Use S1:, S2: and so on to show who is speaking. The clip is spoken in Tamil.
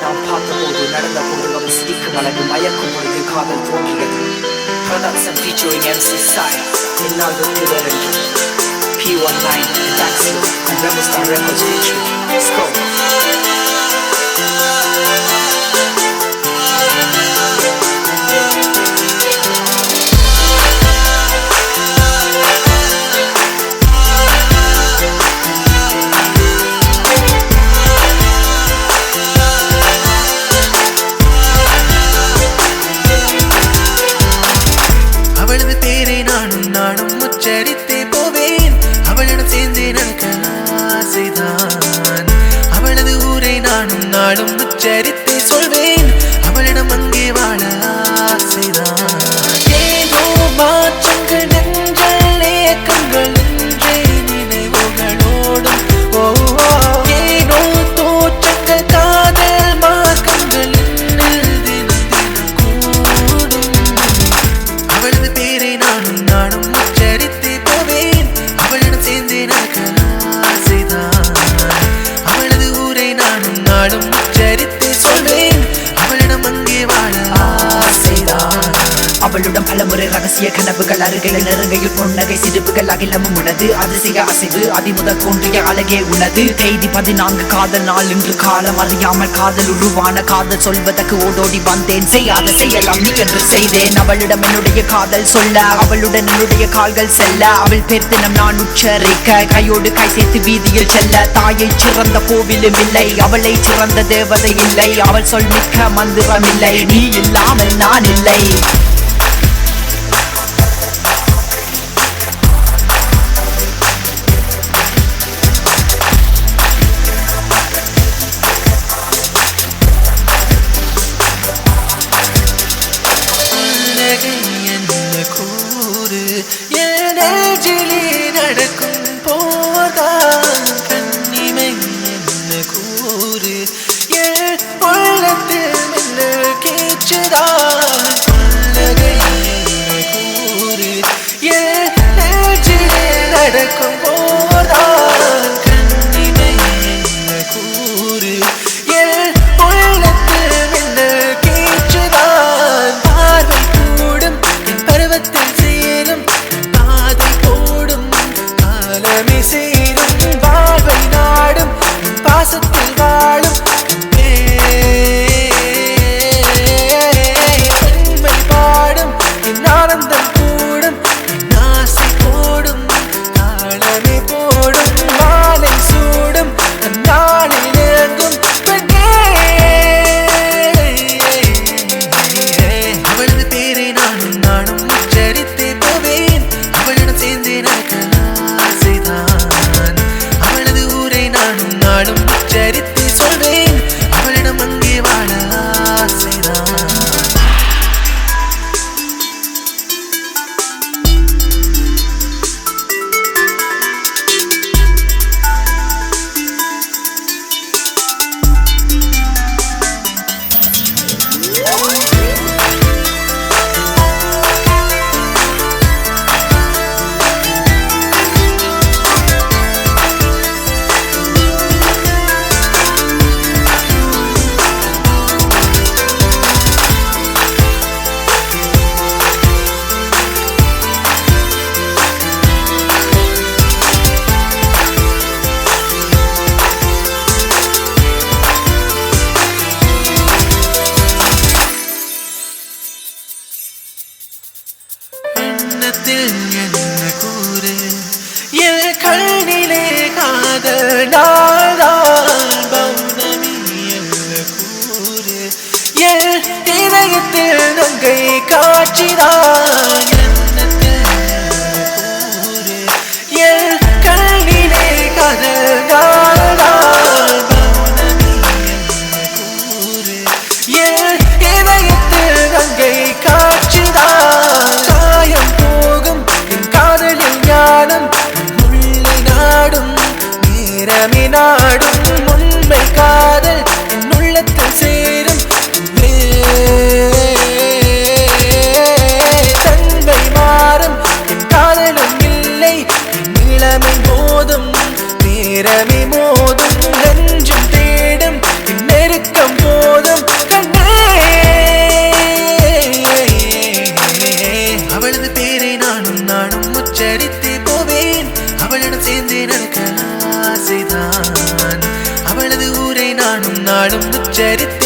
S1: நான் பார்த்தபோது நடந்தபோது அவள் சிரிக்கும் அளவு மயக்கும் பொழுது காதல் தோன்றியது. Production featuring MC Sai, என்னால் வெற்றிவேறென்று P19, Daxio and Rebel Star Records featuring Sko.
S2: உச்சரித்தே போவேன், அவளிடம் சேர்ந்தே நடக்க ஆசைதான். அவளது ஊரை நானும் நாடும் உச்சரித்தே சொல்வேன், அவளிடம் அங்கே வாழ ஆசைதான். ஏதோ மாற்றங்கள் நெஞ்சல் ஏக்கங்கள் என்றே நினைவுகளோடும் ஏனோ தோற்றங்கள் காதல் மார்க்கங்கள் தினம் தினம் கூடும். அவளது பேரை நானும் நாடும் உச்சரித்தே போவேன், அவளிடம் சேர்ந்தே நடக்க ஆசைதான். அவளது ஊரை நானும் நாடும் உச்சரித்தே சொல்வேன், அவளிடம் அங்கே வாழ ஆசைதான்.
S1: அவளுடன் பலமுறை ரகசிய கனவுகள் அருகில் நெருங்கையில் பொன்னகை சிரிப்புகள் அகிலமும் உனது அதிசய அசைவு அதிமுதல் தோன்றிய அழகே உனது. தேதி 14 காதல் நாள் இன்று காலம் அறியாமல் காதல் உருவான காதல் சொல்வதற்கு ஓடோடி வந்தேன், செய்யாத செய்யலாம் நீ என்று செய்தேன். அவளிடம் என்னுடைய காதல் சொல்ல, அவளுடன் என்னுடைய கால்கள் செல்ல, அவள் பேர் தினம் நான் உச்சரிக்க, கையோடு கை சேர்த்து வீதியில் செல்ல. தாயை சிறந்த கோவிலும் இல்லை, அவளை சிறந்த தேவதை இல்லை, அவள் சொல் மிக்க மந்திரம் இல்லை, நீ இல்லாமல் நான் இல்லை.
S2: நடக்கும் போதான் கண்ணிமை என்ன கூறு, என் உள்ளத்தில் மின்னல் கேச்சுதான் புன்னகை என்ன கூறு, என் நெஞ்சிலே நடக்கும் போதான் கண்ணிமை என்ன கூறு, என் உள்ளத்தில் மின்னல் கேச்சுதான். பார்வை கூடும் என் பருவத்தில் சேரும், பாதை போடும் காலமே சேரும், வாழ்வை நாடும் பாசத்தில் வாழும் பெண்மை பாடும் என் ஆனந்தம் கூடும், என் ஆசை போடும் காலமே போடும், மாலை சூடும் நாளை நேர்ந்தும் பெண்ணே. அவளது பேரை நானும் நானும் உச்சரித்தே போவேன், அவளிடம் சேர்ந்தே நடக்க ஆசைதான். அவளது ஊரை நானும் நாடும் உச்சரித்தே சொல்வேன், அவளிடம் அங்கே வாழ ஆசைதான். என்ன கூறு, என் கண்ணிலே காதல் நாள்தான் பௌர்ணமி என்ன கூறு, என் இதயத்தில் நங்கை காட்சிதான் கூறு, என் கண்ணிலே காதல் நாள்தான் பௌர்ணமி என்ன கூறு, என் இதயத்தில் நங்கை காட்சிதான். காயம் போகும் என் காதலில் ஞானம், முல்லை நாடும் நேரமே நாடும், உண்மை காதல் என் உள்ளத்தில் சேரும், தன்மை மாறும் என் காதலும் இல்லை, என் இளமை மோதும் நேரமே மோதும், நெஞ்சும் தேடும் என் நெருக்கம் போதும். உச்சரித்தே போவேன். அவளிடம் சேர்ந்தே நடக்க ஆசைதான். அவளது ஊரை நானும் நாளும் உச்சரித்து